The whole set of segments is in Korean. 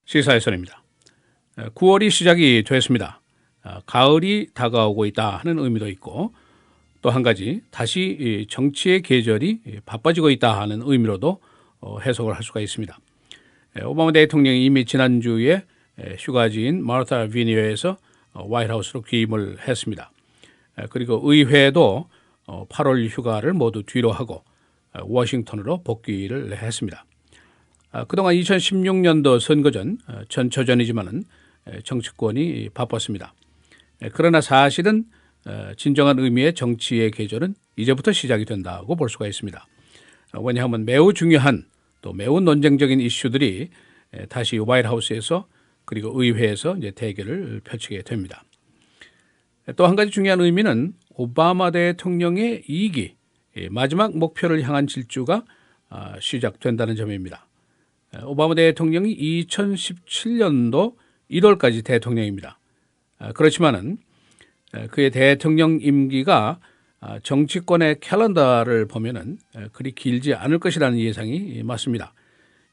시사회선입니다. 9월이 시작이 됐습니다. 가을이 다가오고 있다 하는 의미도 있고 또 한 가지 다시 정치의 계절이 바빠지고 있다 하는 의미로도 해석을 할 수가 있습니다. 오바마 대통령이 이미 지난주에 휴가지인 마르타 비니어에서 화이트하우스로 귀임을 했습니다. 그리고 의회도 8월 휴가를 모두 뒤로 하고 워싱턴으로 복귀를 했습니다. 그동안 2016년도 선거 전초전이지만은 정치권이 바빴습니다. 그러나 사실은 진정한 의미의 정치의 계절은 이제부터 시작이 된다고 볼 수가 있습니다. 왜냐하면 매우 중요한 또 매우 논쟁적인 이슈들이 다시 화이트하우스에서 그리고 의회에서 이제 대결을 펼치게 됩니다. 또 한 가지 중요한 의미는 오바마 대통령의 2기 마지막 목표를 향한 질주가 시작된다는 점입니다. 오바마 대통령이 2017년도 1월까지 대통령입니다. 그렇지만은 그의 대통령 임기가 정치권의 캘린더를 보면은 그리 길지 않을 것이라는 예상이 맞습니다.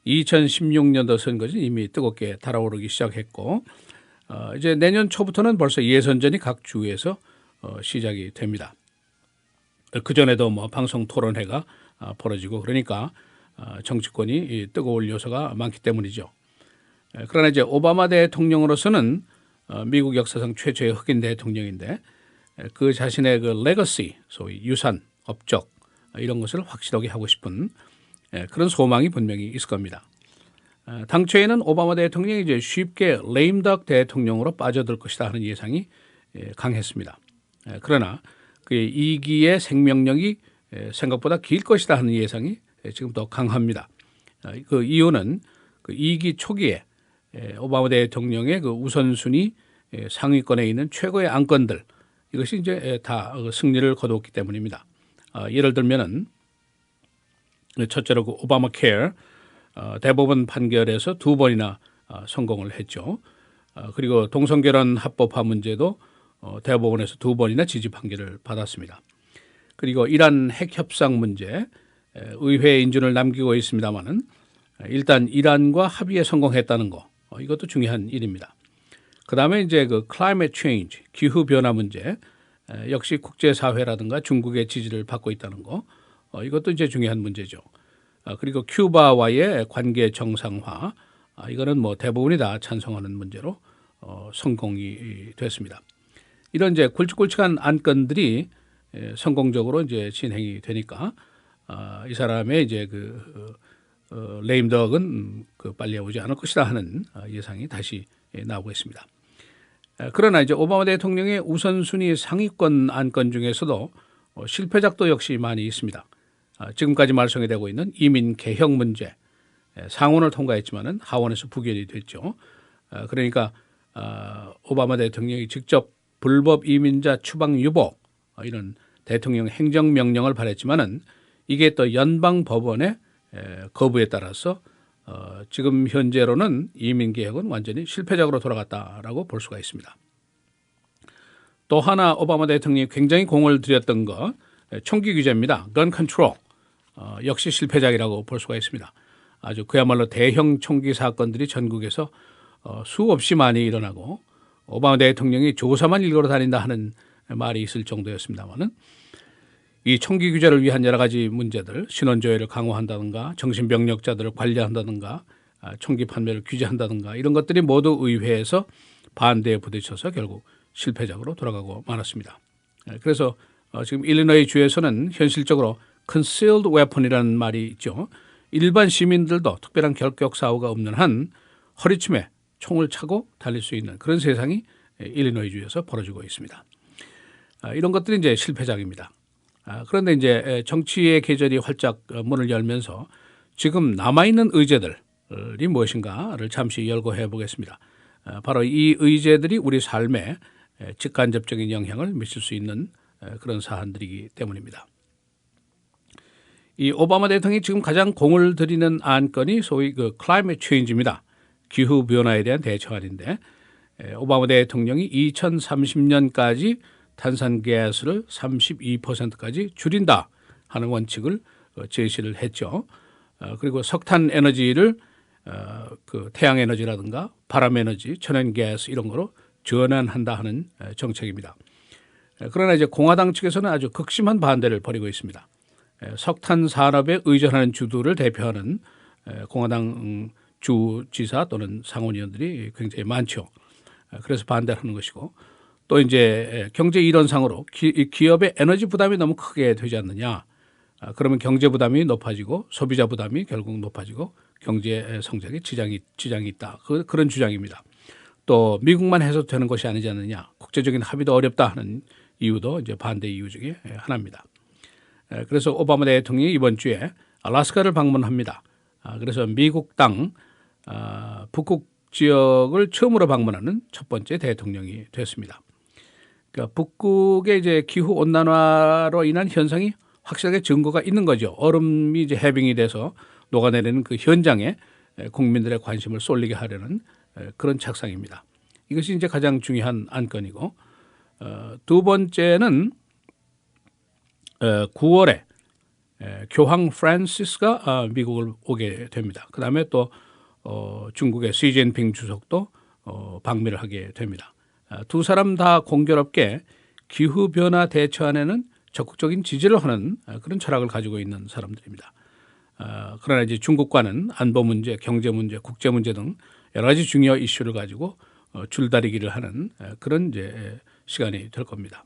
2016년도 선거는 이미 뜨겁게 달아오르기 시작했고 이제 내년 초부터는 벌써 예선전이 각 주에서 시작이 됩니다. 그전에도 방송 토론회가 벌어지고 그러니까 정치권이 뜨거울 요소가 많기 때문이죠. 그러나 이제 오바마 대통령으로서는 미국 역사상 최초의 흑인 대통령인데 그 자신의 그 레거시, 소위 유산, 업적 이런 것을 확실하게 하고 싶은 그런 소망이 분명히 있을 겁니다. 당초에는 오바마 대통령이 이제 쉽게 레임덕 대통령으로 빠져들 것이다 하는 예상이 강했습니다. 그러나 그의 2기의 생명력이 생각보다 길 것이다 하는 예상이 지금 더 강합니다. 그 이유는 그 2기 초기에 오바마 대통령의 그 우선순위 상위권에 있는 최고의 안건들 이것이 이제 다 승리를 거두었기 때문입니다. 예를 들면은 첫째로 그 오바마 케어 대법원 판결에서 2번이나 성공을 했죠. 그리고 동성결혼 합법화 문제도 대법원에서 2번이나 지지 판결을 받았습니다. 그리고 이란 핵 협상 문제 의회 인준을 남기고 있습니다만은 일단 이란과 합의에 성공했다는 거 이것도 중요한 일입니다. 그다음에 이제 그 climate change 기후 변화 문제 역시 국제사회라든가 중국의 지지를 받고 있다는 거 이것도 이제 중요한 문제죠. 그리고 큐바와의 관계 정상화 이거는 대부분이 다 찬성하는 문제로 성공이 됐습니다. 이런 이제 굵직굵직한 안건들이 성공적으로 이제 진행이 되니까 이 사람의 이제 레임덕은 빨리 오지 않을 것이다 하는 예상이 다시 나오고 있습니다. 그러나 이제 오바마 대통령의 우선순위 상위권 안건 중에서도 실패작도 역시 많이 있습니다. 지금까지 말썽이 되고 있는 이민 개혁 문제 상원을 통과했지만은 하원에서 부결이 됐죠. 그러니까 오바마 대통령이 직접 불법 이민자 추방 유보 이런 대통령 행정명령을 발했지만은 이게 또 연방 법원의 거부에 따라서 지금 현재로는 이민 개혁은 완전히 실패작으로 돌아갔다라고 볼 수가 있습니다. 또 하나 오바마 대통령이 굉장히 공을 들였던 거 총기 규제입니다. 건 컨트롤 역시 실패작이라고 볼 수가 있습니다. 아주 그야말로 대형 총기 사건들이 전국에서 수없이 많이 일어나고 오바마 대통령이 조사만 일거로 다닌다 하는 말이 있을 정도였습니다만은 이 총기 규제를 위한 여러 가지 문제들 신원조회를 강화한다든가 정신병력자들을 관리한다든가 총기 판매를 규제한다든가 이런 것들이 모두 의회에서 반대에 부딪혀서 결국 실패작으로 돌아가고 말았습니다. 그래서 지금 일리노이 주에서는 현실적으로 concealed weapon이라는 말이 있죠. 일반 시민들도 특별한 결격 사고가 없는 한 허리춤에 총을 차고 달릴 수 있는 그런 세상이 일리노이 주에서 벌어지고 있습니다. 이런 것들이 이제 실패작입니다. 그런데 이제 정치의 계절이 활짝 문을 열면서 지금 남아있는 의제들이 무엇인가를 잠시 열거해 보겠습니다. 바로 이 의제들이 우리 삶에 직간접적인 영향을 미칠 수 있는 그런 사안들이기 때문입니다. 이 오바마 대통령이 지금 가장 공을 들이는 안건이 소위 그 climate change입니다. 기후 변화에 대한 대처안인데 오바마 대통령이 2030년까지 탄산가스를 32%까지 줄인다 하는 원칙을 제시를 했죠. 그리고 석탄 에너지를 그 태양 에너지라든가 바람 에너지, 천연 가스 이런 거로 전환한다 하는 정책입니다. 그러나 이제 공화당 측에서는 아주 극심한 반대를 벌이고 있습니다. 석탄 산업에 의존하는 주들을 대표하는 공화당 주지사 또는 상원의원들이 굉장히 많죠. 그래서 반대를 하는 것이고, 또 이제 경제 이론상으로 기업의 에너지 부담이 너무 크게 되지 않느냐. 그러면 경제 부담이 높아지고 소비자 부담이 결국 높아지고 경제 성장에 지장이 있다. 그런 주장입니다. 또 미국만 해서 되는 것이 아니지 않느냐. 국제적인 합의도 어렵다 하는 이유도 이제 반대 이유 중에 하나입니다. 그래서 오바마 대통령이 이번 주에 알래스카를 방문합니다. 그래서 미국 땅 북극 지역을 처음으로 방문하는 첫 번째 대통령이 됐습니다. 그러니까 북극의 이제 기후 온난화로 인한 현상이 확실하게 증거가 있는 거죠. 얼음이 이제 해빙이 돼서 녹아내리는 그 현장에 국민들의 관심을 쏠리게 하려는 그런 착상입니다. 이것이 이제 가장 중요한 안건이고, 두 번째는 9월에 교황 프란시스가 미국을 오게 됩니다. 그 다음에 또 중국의 시진핑 주석도 방미를 하게 됩니다. 두 사람 다 공교롭게 기후변화 대처안에는 적극적인 지지를 하는 그런 철학을 가지고 있는 사람들입니다. 그러나 이제 중국과는 안보 문제, 경제 문제, 국제 문제 등 여러 가지 중요 이슈를 가지고 줄다리기를 하는 그런 이제 시간이 될 겁니다.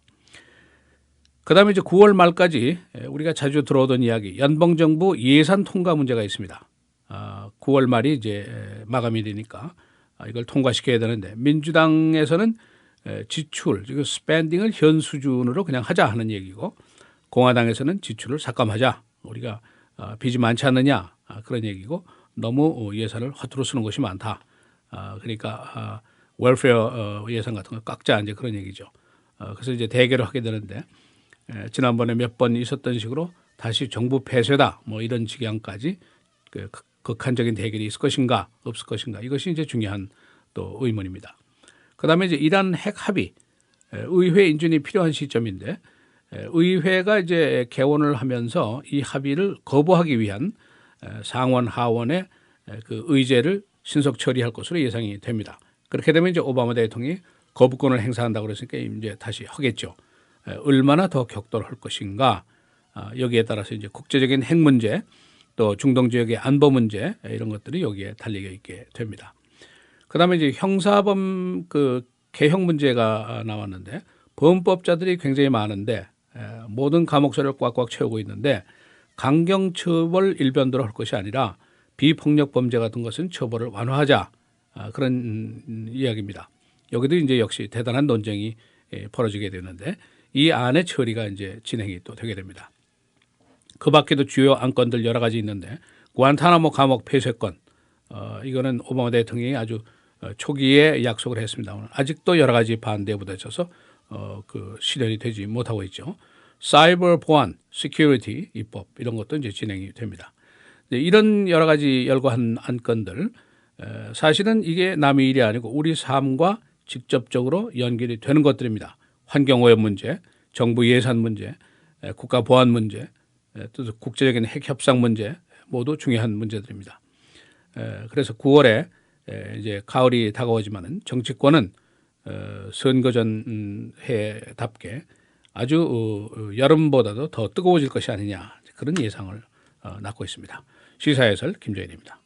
그다음에 이제 9월 말까지 우리가 자주 들어오던 이야기, 연방정부 예산 통과 문제가 있습니다. 9월 말이 이제 마감이 되니까 이걸 통과시켜야 되는데, 민주당에서는 지출, 즉 스pen딩을 현 수준으로 그냥 하자 하는 얘기고, 공화당에서는 지출을 삭감하자, 우리가 빚이 많지 않느냐 그런 얘기고, 너무 예산을 허투루 쓰는 것이 많다. 그러니까 웰페어 예산 같은 걸 깎자, 이제 그런 얘기죠. 그래서 이제 대결을 하게 되는데, 지난번에 몇 번 있었던 식으로 다시 정부 폐쇄다 뭐 이런 지경까지 극한적인 대결이 있을 것인가 없을 것인가, 이것이 이제 중요한 또 의문입니다. 그다음에 이제 이란 핵 합의, 의회 인준이 필요한 시점인데, 의회가 이제 개원을 하면서 이 합의를 거부하기 위한 상원 하원의 그 의제를 신속 처리할 것으로 예상이 됩니다. 그렇게 되면 이제 오바마 대통령이 거부권을 행사한다고 그랬으니까 이제 다시 하겠죠. 얼마나 더 격돌할 것인가, 여기에 따라서 이제 국제적인 핵 문제, 또 중동 지역의 안보 문제, 이런 것들이 여기에 달려 있게 됩니다. 그다음에 이제 형사범 그 개혁 문제가 나왔는데, 범법자들이 굉장히 많은데 모든 감옥소를 꽉꽉 채우고 있는데, 강경 처벌 일변도로 할 것이 아니라 비폭력 범죄 같은 것은 처벌을 완화하자, 그런 이야기입니다. 여기도 이제 역시 대단한 논쟁이 벌어지게 되는데, 이 안의 처리가 이제 진행이 또 되게 됩니다. 그 밖에도 주요 안건들 여러 가지 있는데, 구안타나모 감옥 폐쇄권, 이거는 오바마 대통령이 아주 초기에 약속을 했습니다. 아직도 여러 가지 반대에 부딪혀서 그 실현이 되지 못하고 있죠. 사이버 보안, 시큐리티 입법, 이런 것도 이제 진행이 됩니다. 이런 여러 가지 열거한 안건들, 사실은 이게 남의 일이 아니고 우리 삶과 직접적으로 연결이 되는 것들입니다. 환경오염 문제, 정부 예산 문제, 국가 보안 문제, 또 국제적인 핵 협상 문제, 모두 중요한 문제들입니다. 그래서 9월에 이제 가을이 다가오지만은 정치권은 선거 전 해답게 아주 여름보다도 더 뜨거워질 것이 아니냐, 그런 예상을 낳고 있습니다. 시사해설 김정일입니다.